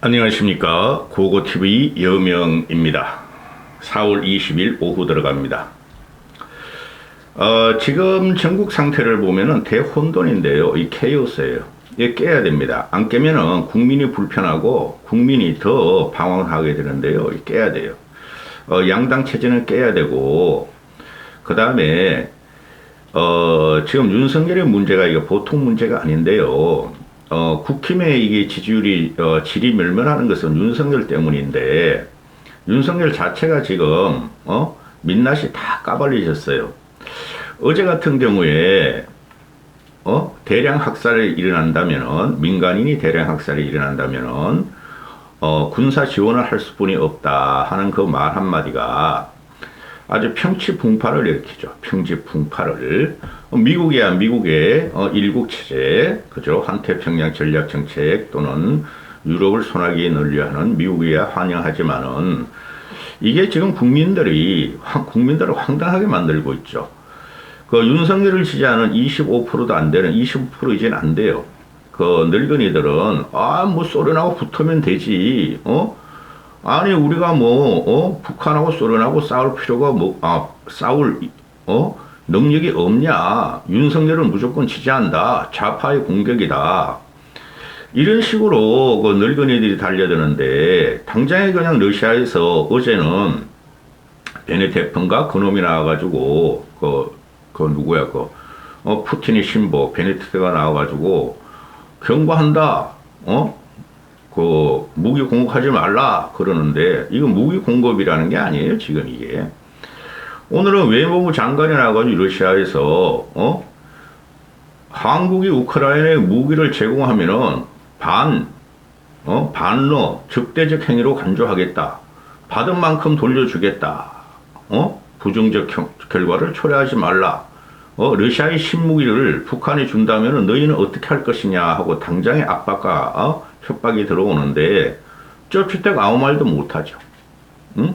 안녕하십니까. 고고TV 여명입니다. 4월 20일 오후 들어갑니다. 지금 전국 상태를 보면은 대혼돈인데요. 이 케이오스예요. 이게 깨야 됩니다. 안 깨면은 국민이 불편하고 국민이 더 방황하게 되는데요. 깨야 돼요. 양당 체제는 깨야 되고, 그 다음에 지금 윤석열의 문제가 이게 보통 문제가 아닌데요. 국힘의 이게 지지율이, 질이 멸멸하는 것은 윤석열 때문인데, 윤석열 자체가 지금, 민낯이 다 까발리셨어요. 어제 같은 경우에, 대량 학살이 일어난다면은, 민간인이 대량 학살이 일어난다면은, 군사 지원을 할 수뿐이 없다 하는 그 말 한마디가 아주 평치풍파를 일으키죠. 평지풍파를. 미국이야, 미국의 일국체제, 그죠? 한태평양 전략정책 또는 유럽을 소나기에 넣으려 하는 미국이야 환영하지만은 이게 지금 국민들을 황당하게 만들고 있죠. 그 윤석열을 지지하는 25%도 안 되는 25% 이제는 안 돼요. 그 늙은이들은 뭐 소련하고 붙으면 되지, 아니 우리가 북한하고 소련하고 싸울 필요가 싸울 능력이 없냐? 윤석열은 무조건 지지한다. 좌파의 공격이다. 이런 식으로 그 늙은이들이 달려드는데 당장에 그냥 러시아에서 어제는 베네테프인가 그놈이 나와가지고 그 누구야 푸틴의 신보 베네테트가 나와가지고 경고한다. 그 무기 공급하지 말라 그러는데 이거 무기 공급이라는 게 아니에요. 지금 이게 오늘은 외무부 장관이 나와가지고 러시아에서 한국이 우크라이나에 무기를 제공하면은 반러 적대적 행위로 간주하겠다. 받은 만큼 돌려주겠다. 부정적 결과를 초래하지 말라. 러시아의 신무기를 북한에 준다면은 너희는 어떻게 할 것이냐 하고 당장의 압박과 협박이 들어오는데 쩌피딱 아무 말도 못하죠. 응?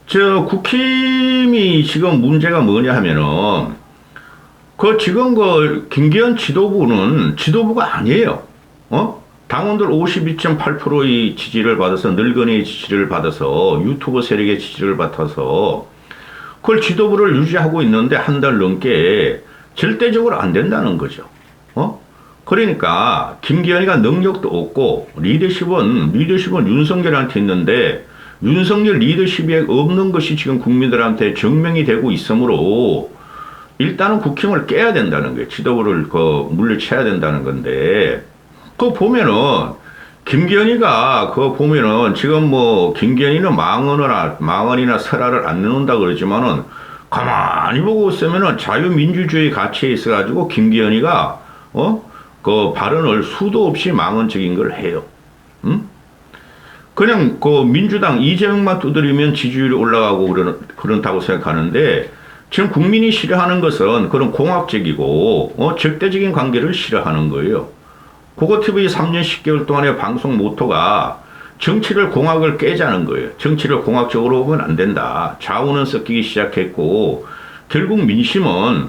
저 국힘이 지금 문제가 뭐냐 하면은 지금 김기현 지도부가 아니에요. 당원들 52.8%의 지지를 받아서 늙은이의 지지를 받아서 유튜브 세력의 지지를 받아서 그걸 지도부를 유지하고 있는데 한 달 넘게 절대적으로 안 된다는 거죠. 그러니까 김기현이가 능력도 없고 리더십은 윤석열한테 있는데 윤석열 리더십이 없는 것이 지금 국민들한테 증명이 되고 있으므로 일단은 국힘을 깨야 된다는 거예요. 지도부를 물리쳐야 된다는 건데 보면은 김기현이가 보면은 지금 김기현이는 망언이나 설화를 안 넣는다 그러지만은 가만히 보고 있으면은 자유민주주의 가치에 있어가지고 김기현이가 발언을 수도 없이 망언적인 걸 해요. 응? 그냥 민주당 이재명만 두드리면 지지율이 올라가고 그런다고 생각하는데 지금 국민이 싫어하는 것은 그런 공학적이고 적대적인 관계를 싫어하는 거예요. 고고TV 3년 10개월 동안의 방송 모토가 정치를 공학을 깨자는 거예요. 정치를 공학적으로 보면 안 된다. 좌우는 섞이기 시작했고 결국 민심은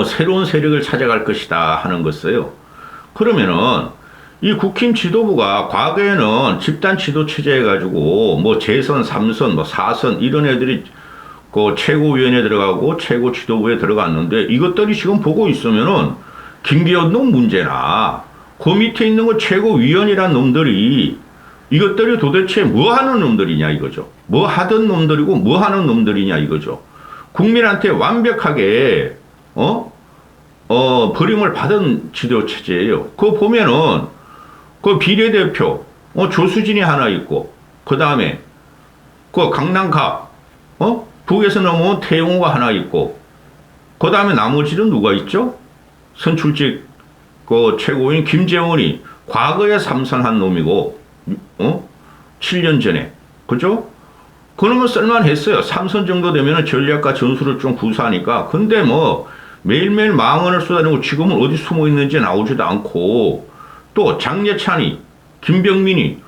새로운 세력을 찾아갈 것이다 하는 것이에요. 그러면은 이 국힘 지도부가 과거에는 집단 지도 체제 해가지고 재선, 3선, 4선 이런 애들이 최고위원회에 들어가고 최고 지도부에 들어갔는데 이것들이 지금 보고 있으면은 김기현 놈 문제나 그 밑에 있는 거 최고위원이란 놈들이 이것들이 도대체 뭐 하는 놈들이냐 이거죠. 뭐 하던 놈들이고 뭐 하는 놈들이냐 이거죠. 국민한테 완벽하게 버림을 받은 지도 체제예요. 그거 보면은 비례대표 조수진이 하나 있고 그 다음에 강남갑 북에서 넘어온 태용호가 하나 있고 그 다음에 나머지는 누가 있죠? 선출직 최고위원 김재원이 과거에 삼선한 놈이고 7년 전에 그죠? 그놈은 쓸만했어요. 3선 정도 되면 전략과 전술을 좀 구사하니까. 근데 매일매일 망언을 쏟아내고 지금은 어디 숨어 있는지 나오지도 않고 또 장예찬이 김병민이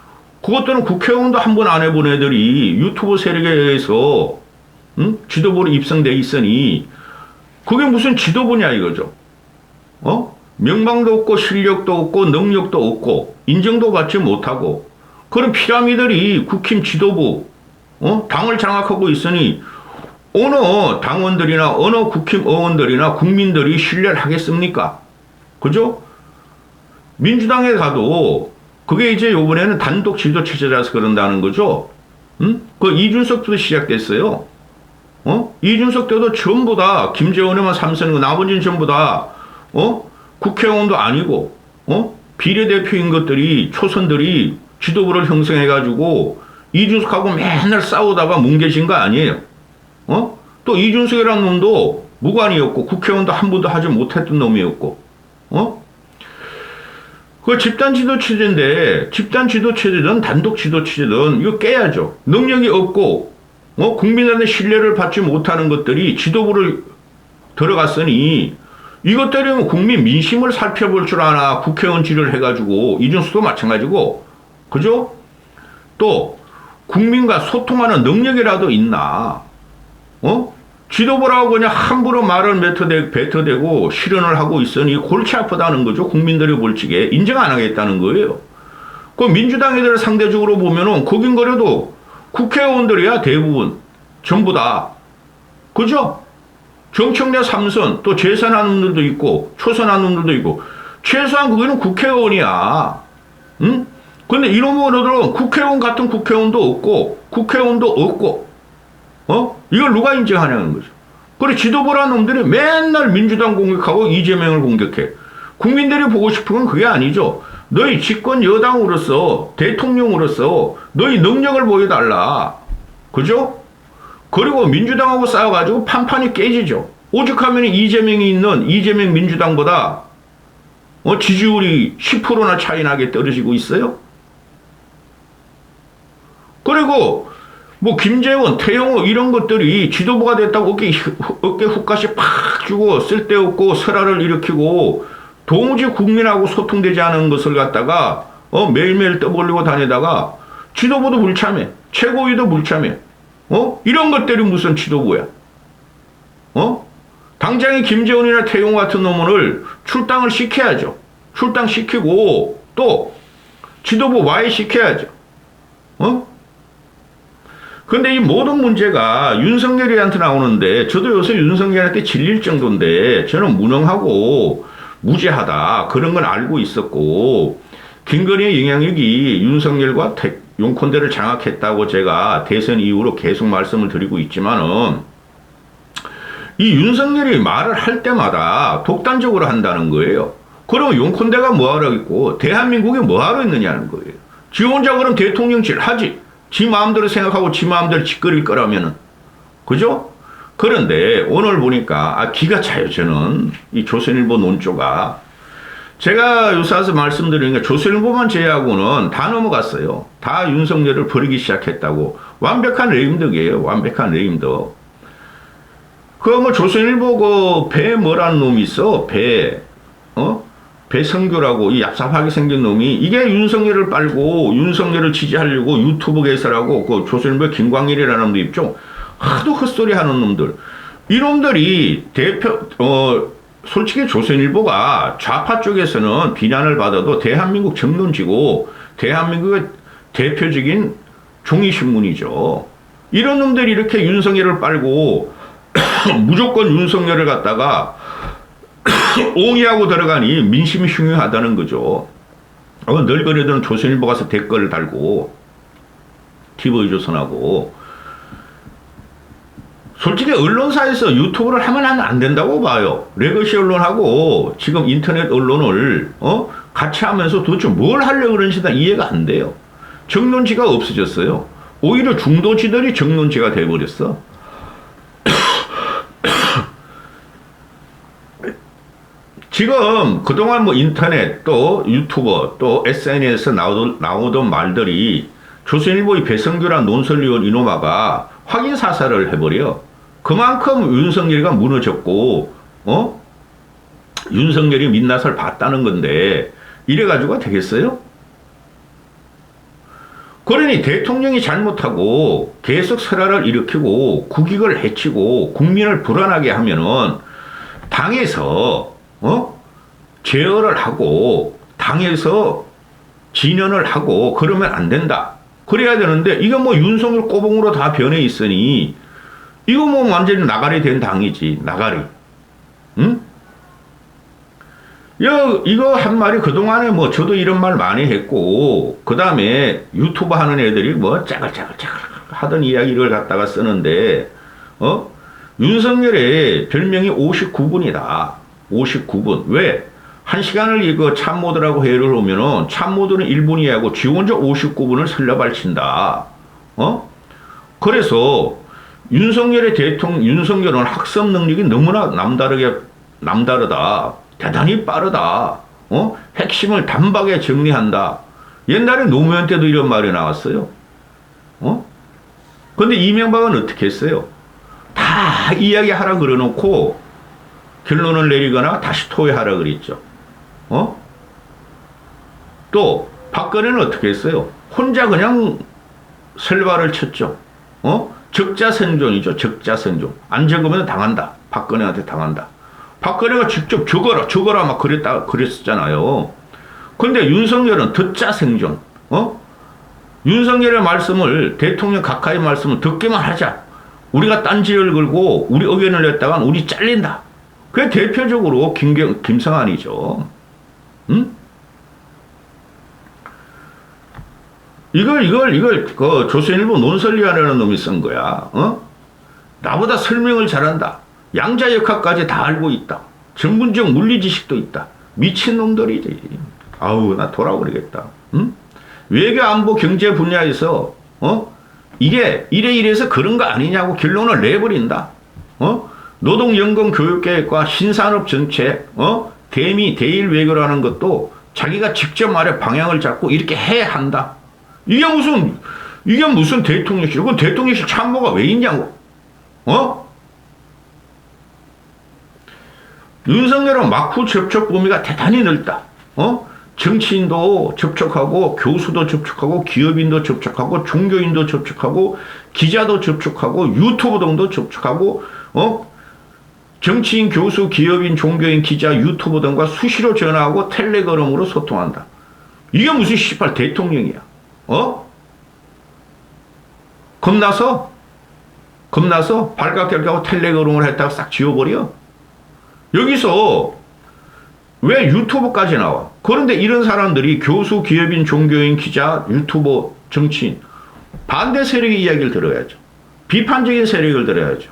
그것들은 국회의원도 한 번 안 해본 애들이 유튜브 세력에 의해서 지도부로 입성돼 있으니 그게 무슨 지도부냐 이거죠. 명방도 없고 실력도 없고 능력도 없고 인정도 받지 못하고 그런 피라미들이 국힘 지도부 당을 장악하고 있으니 어느 당원들이나 어느 국힘 의원들이나 국민들이 신뢰를 하겠습니까? 그죠? 민주당에 가도 그게 이제 요번에는 단독 지도 체제라서 그런다는 거죠. 그 이준석부터 시작됐어요. 이준석 때도 전부 다 김재원에만 삼선이고 나머지는 전부 다 국회의원도 아니고 비례대표인 것들이 초선들이 지도부를 형성해가지고 이준석하고 맨날 싸우다가 뭉개진 거 아니에요. 또 이준석이라는 놈도 무관이었고 국회의원도 한 번도 하지 못했던 놈이었고 그 집단 지도 체제인데 집단 지도 체제든 단독 지도 체제든 이거 깨야죠. 능력이 없고 국민들의 신뢰를 받지 못하는 것들이 지도부를 들어갔으니 이것들이 국민 민심을 살펴볼 줄 아나 국회의원질을 해가지고 이준수도 마찬가지고 그죠? 또 국민과 소통하는 능력이라도 있나? 지도부라고 그냥 함부로 말을 뱉어대고 실언을 하고 있으니 골치 아프다는 거죠. 국민들이 볼 적에 인정 안 하겠다는 거예요. 그 민주당 애들 상대적으로 보면은 거긴 그래도 국회의원들이야 대부분 전부 다 그죠? 정청래 3선 또 재선한 놈들도 있고 초선한 놈들도 있고 최소한 거기는 국회의원이야. 응? 근데 이놈들은 국회의원 같은 국회의원도 없고 국회의원도 없고 이걸 누가 인정하냐는 거죠. 그래 지도부라는 놈들이 맨날 민주당 공격하고 이재명을 공격해. 국민들이 보고 싶은 건 그게 아니죠. 너희 집권 여당으로서 대통령으로서 너희 능력을 보여달라. 그죠? 그리고 민주당하고 싸워가지고 판판이 깨지죠. 오죽하면 이재명이 있는 이재명 민주당보다 지지율이 10%나 차이 나게 떨어지고 있어요. 그리고 뭐 김재원, 태영호 이런 것들이 지도부가 됐다고 어깨 훅까지 팍 주고 쓸데없고 설화를 일으키고 도무지 국민하고 소통되지 않은 것을 갖다가 매일매일 떠벌리고 다니다가 지도부도 불참해. 최고위도 불참해. 이런 것들이 무슨 지도부야. 당장에 김재원이나 태용호 같은 놈을 출당을 시켜야죠. 출당시키고 또 지도부 와해시켜야죠. 근데 이 모든 문제가 윤석열이한테 나오는데 저도 요새 윤석열한테 질릴 정도인데 저는 무능하고 무죄하다 그런 건 알고 있었고 김건희의 영향력이 윤석열과 용콘대를 장악했다고 제가 대선 이후로 계속 말씀을 드리고 있지만은 이 윤석열이 말을 할 때마다 독단적으로 한다는 거예요. 그럼 용콘대가 뭐하러 있고 대한민국이 뭐하러 있느냐는 거예요. 지 혼자 그럼 대통령질 하지. 지 마음대로 생각하고 지 마음대로 짓거릴 거라면은. 그죠? 그런데 오늘 보니까 기가 차요 저는. 이 조선일보 논조가. 제가 요새 와서 말씀드리는 게 조선일보만 제외하고는 다 넘어갔어요. 다 윤석열을 버리기 시작했다고. 완벽한 레임덕이에요. 완벽한 레임덕. 그 뭐 조선일보 배 뭐라는 놈이 있어. 배성규라고 이 얍삽하게 생긴 놈이 이게 윤석열을 빨고 윤석열을 지지하려고 유튜브 개설하고 그 조선일보 김광일이라는 놈도 있죠. 하도 헛소리 하는 놈들. 이놈들이 솔직히 조선일보가 좌파 쪽에서는 비난을 받아도 대한민국 정론지고 대한민국의 대표적인 종이신문이죠. 이런 놈들이 이렇게 윤석열을 빨고 무조건 윤석열을 갖다가 옹이하고 들어가니 민심이 흉흉하다는 거죠. 늙은이들은 조선일보 가서 댓글을 달고 TV조선하고 솔직히 언론사에서 유튜브를 하면 안 된다고 봐요. 레거시 언론하고 지금 인터넷 언론을 같이 하면서 도대체 뭘 하려고 그러는지 다 이해가 안 돼요. 정론지가 없어졌어요. 오히려 중도지들이 정론지가 돼버렸어. 지금 그동안 뭐 인터넷 또 유튜버 또 SNS에서 나오던 말들이 조선일보의 배성규란 논설위원 이노마가 확인 사살을 해버려. 그만큼 윤석열이가 무너졌고 윤석열이 민낯을 봤다는 건데 이래가지고 되겠어요? 그러니 대통령이 잘못하고 계속 설화를 일으키고 국익을 해치고 국민을 불안하게 하면은 당에서 제어를 하고 당에서 진언을 하고 그러면 안 된다. 그래야 되는데 이거 뭐 윤석열 꼬봉으로 다 변해 있으니 이거 뭐 완전히 나가리 된 당이지. 나가리. 응? 이거 한 말이 그동안에 뭐 저도 이런 말 많이 했고 그 다음에 유튜브 하는 애들이 뭐 짜글짜글 하던 이야기를 갖다가 쓰는데 윤석열의 별명이 59분이다. 59분. 왜? 1시간을 이거 참모들하고 회의를 오면은 참모들은 1분이 하고 지 혼자 59분을 설레발친다. 그래서 윤석열의 윤석열은 학습 능력이 너무나 남다르다. 대단히 빠르다. 핵심을 단박에 정리한다. 옛날에 노무현 때도 이런 말이 나왔어요. 근데 이명박은 어떻게 했어요? 다 이야기하라 그려놓고 결론을 내리거나 다시 토의하라 그랬죠. 또 박근혜는 어떻게 했어요? 혼자 그냥 설발을 쳤죠. 적자생존이죠. 적자생존. 안 적으면 당한다. 박근혜한테 당한다. 박근혜가 직접 적어라 막 그랬었잖아요. 근데 윤석열은 듣자 생존. 윤석열의 말씀을 대통령 각하의 말씀을 듣기만 하자. 우리가 딴지를 걸고 우리 의견을 냈다간 우리 잘린다. 그게 대표적으로 김성환이죠. 응? 이걸 그 조선일보 논설위원회라는 놈이 쓴 거야. 나보다 설명을 잘한다. 양자역학까지 다 알고 있다. 전문적 물리 지식도 있다. 미친 놈들이지. 아우 나 돌아버리겠다. 응? 외교 안보 경제 분야에서 이게 이래서 그런 거 아니냐고 결론을 내버린다. 노동연금 교육계획과 신산업 정책, 대일 외교라는 것도 자기가 직접 말해 방향을 잡고 이렇게 해야 한다. 이게 무슨 대통령실? 그 대통령실 참모가 왜 있냐고. 윤석열은 막후 접촉 범위가 대단히 넓다. 정치인도 접촉하고, 교수도 접촉하고, 기업인도 접촉하고, 종교인도 접촉하고, 기자도 접촉하고, 유튜브 등도 접촉하고, 정치인, 교수, 기업인, 종교인, 기자, 유튜브 등과 수시로 전화하고 텔레그램으로 소통한다. 이게 무슨 씨발 대통령이야. 겁나서 발각될까고 텔레그램을 했다가 싹 지워버려. 여기서 왜 유튜브까지 나와? 그런데 이런 사람들이 교수, 기업인, 종교인, 기자, 유튜버, 정치인 반대 세력의 이야기를 들어야죠. 비판적인 세력을 들어야죠.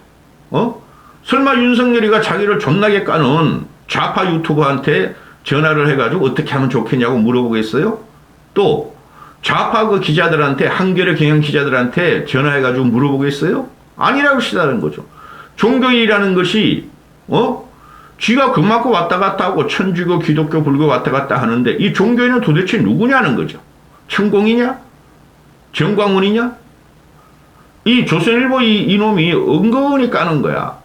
설마 윤석열이가 자기를 존나게 까는 좌파 유튜버한테 전화를 해가지고 어떻게 하면 좋겠냐고 물어보겠어요? 또 좌파 그 기자들한테 한겨레 경영 기자들한테 전화해가지고 물어보겠어요? 아니라고 시다는 거죠. 종교인이라는 것이 쥐가 그 맞고 왔다 갔다 하고 천주교, 기독교, 불교 왔다 갔다 하는데 이 종교인은 도대체 누구냐는 거죠. 천공이냐? 정광훈이냐? 이 조선일보 이놈이 은근히 까는 거야.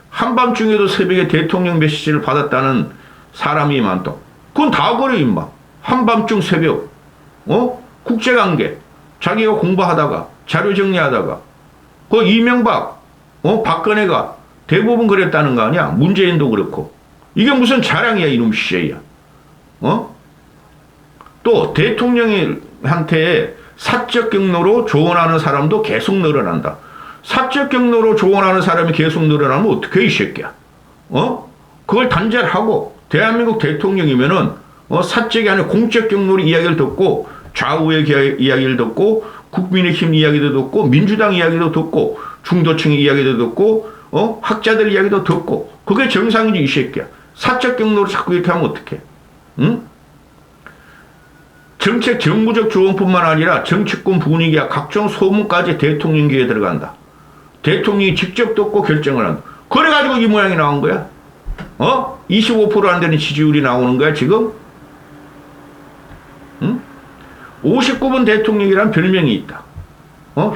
한밤중에도 새벽에 대통령 메시지를 받았다는 사람이 많다. 그건 다 그래 임마. 한밤중 새벽. 국제관계. 자기가 공부하다가 자료 정리하다가 그 이명박, 박근혜가 대부분 그랬다는 거 아니야? 문재인도 그렇고. 이게 무슨 자랑이야, 이놈 씨야. 또 대통령한테 사적 경로로 조언하는 사람도 계속 늘어난다. 사적 경로로 조언하는 사람이 계속 늘어나면 어떡해, 이 새끼야. 그걸 단죄를 하고 대한민국 대통령이면은 사적이 아니라 공적 경로로 이야기를 듣고 좌우의 이야기를 듣고 국민의힘 이야기도 듣고 민주당 이야기도 듣고 중도층의 이야기도 듣고 학자들 이야기도 듣고 그게 정상이지 이 새끼야. 사적 경로로 자꾸 이렇게 하면 어떡해. 응? 정책 정무적 조언뿐만 아니라 정치권 분위기와 각종 소문까지 대통령 귀에 들어간다. 대통령이 직접 듣고 결정을 한다. 그래가지고 이 모양이 나온 거야. 25% 안 되는 지지율이 나오는 거야 지금. 응? 59분 대통령이란 별명이 있다.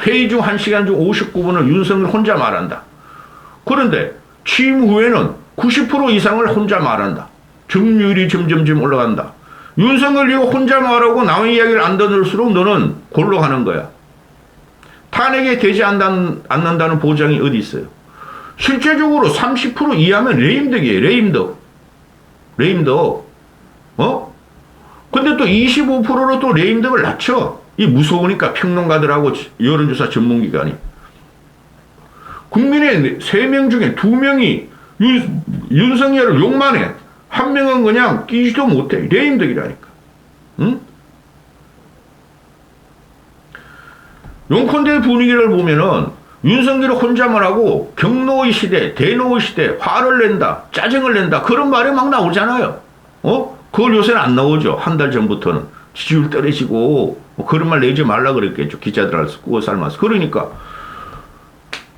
회의 중 1시간 중 59분을 윤석열 혼자 말한다. 그런데 취임 후에는 90% 이상을 혼자 말한다. 점유율이 점점 올라간다. 윤석열 이거 혼자 말하고 남의 이야기를 안 듣을수록 너는 골로 가는 거야. 탄핵에 되지 않는다는 보장이 어디 있어요? 실제적으로 30% 이하면 레임덕이에요. 레임덕. 어? 근데 또 25%로 또 레임덕을 낮춰. 이 무서우니까 평론가들하고 여론조사 전문기관이. 국민의 3명 중에 2명이 윤석열을 욕만 해. 1명은 그냥 끼지도 못해. 레임덕이라니까. 응? 용컨대 분위기를 보면은 윤석열이 혼자만 하고 경노의 시대, 대노의 시대, 화를 낸다, 짜증을 낸다. 그런 말이 막 나오잖아요. 그걸 요새는 안 나오죠. 한 달 전부터는. 지지율 떨어지고, 뭐 그런 말 내지 말라 그랬겠죠. 기자들한테 꾸어 삶아서. 그러니까.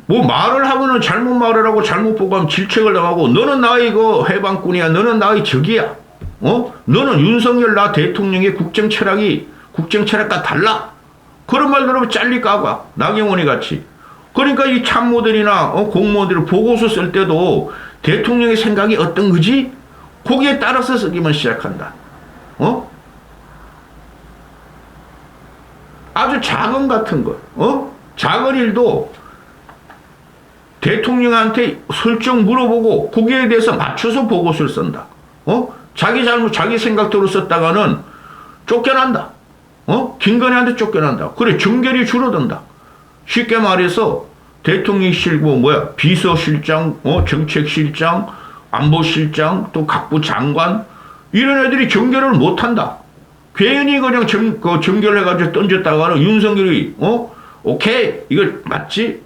뭐 말을 하면은 잘못 말을 하고 잘못 보고 하면 질책을 당하고, 너는 나의 해방꾼이야. 너는 나의 적이야. 너는 윤석열 나 대통령의 국정 철학과 달라. 그런 말 들으면 잘리 까가. 나경원이 같이. 그러니까 이 참모들이나 공무원들 보고서 쓸 때도 대통령의 생각이 어떤 거지? 거기에 따라서 쓰기만 시작한다. 아주 작은 같은 것, 작은 일도 대통령한테 설정 물어보고 거기에 대해서 맞춰서 보고서를 쓴다. 자기 잘못, 자기 생각대로 썼다가는 쫓겨난다. 김건희한테 쫓겨난다. 그래, 정결이 줄어든다. 쉽게 말해서 대통령실, 비서실장, 정책실장, 안보실장, 또 각부 장관, 이런 애들이 정결을 못한다. 괜히 그냥 정결해가지고 던졌다가는 윤석열이, 오케이, 이거 맞지?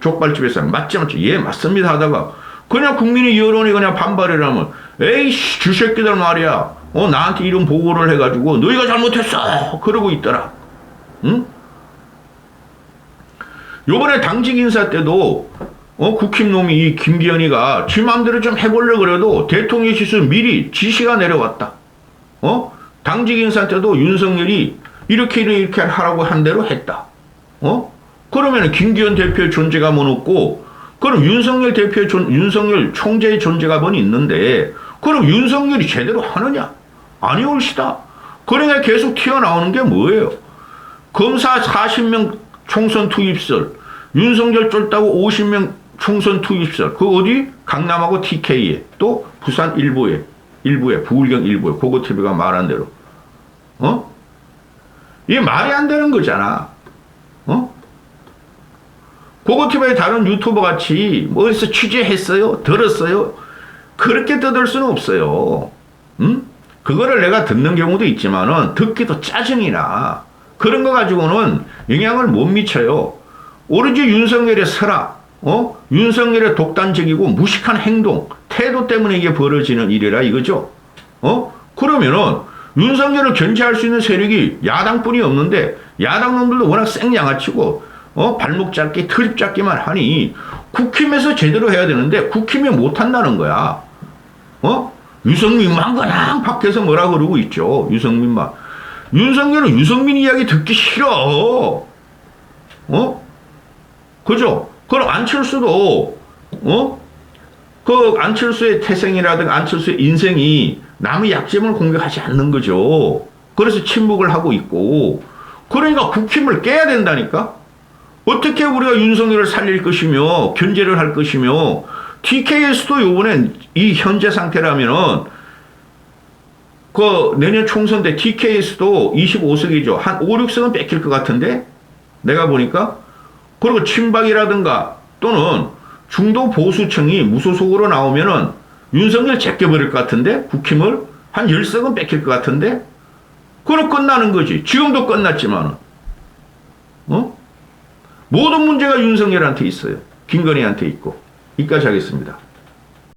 족발집에서 맞지? 예, 맞습니다 하다가, 그냥 국민의 여론이 그냥 반발이라면, 에이씨, 주새끼들 말이야. 나한테 이런 보고를 해가지고, 너희가 잘못했어! 그러고 있더라. 응? 요번에 당직 인사 때도, 국힘놈이 이 김기현이가 지 맘대로 좀 해보려고 그래도 대통령실에서 미리 지시가 내려왔다. 당직 인사 때도 윤석열이 이렇게 하라고 한 대로 했다. 그러면 김기현 대표의 존재가 뭐 없고, 그럼 윤석열 총재의 존재가 뭐 있는데, 그럼 윤석열이 제대로 하느냐? 아니, 옳시다. 그러니까 계속 튀어나오는 게 뭐예요? 검사 40명 총선 투입설, 윤석열 쫄다고 50명 총선 투입설, 그 어디? 강남하고 TK에, 또 부산 일부에, 부울경 일부에, 고고TV가 말한 대로. 이게 말이 안 되는 거잖아. 고고TV의 다른 유튜버 같이 뭐 어디서 취재했어요? 들었어요? 그렇게 떠들 수는 없어요. 그거를 내가 듣는 경우도 있지만은 듣기도 짜증이 나. 그런 거 가지고는 영향을 못 미쳐요. 오로지 윤석열의 설악, 윤석열의 독단적이고 무식한 행동, 태도 때문에 이게 벌어지는 일이라 이거죠. 그러면은 윤석열을 견제할 수 있는 세력이 야당뿐이 없는데, 야당 놈들도 워낙 생양아치고 발목 잡기, 트립 잡기만 하니 국힘에서 제대로 해야 되는데 국힘이 못한다는 거야. 유승민만 그냥 밖에서 뭐라 그러고 있죠. 유승민만. 윤석열은 유승민 이야기 듣기 싫어. 그죠? 그럼 안철수도, 그 안철수의 태생이라든가 안철수의 인생이 남의 약점을 공격하지 않는 거죠. 그래서 침묵을 하고 있고, 그러니까 국힘을 깨야 된다니까? 어떻게 우리가 윤석열을 살릴 것이며, 견제를 할 것이며, TK에서도 요번엔 이 현재 상태라면은, 그 내년 총선 때 TK에서도 25석이죠. 한 5, 6석은 뺏길 것 같은데? 내가 보니까. 그리고 친박이라든가 또는 중도 보수층이 무소속으로 나오면은 윤석열 제껴버릴 것 같은데? 국힘을? 한 10석은 뺏길 것 같은데? 그럼 끝나는 거지. 지금도 끝났지만은. 모든 문제가 윤석열한테 있어요. 김건희한테 있고. 여기까지 하겠습니다.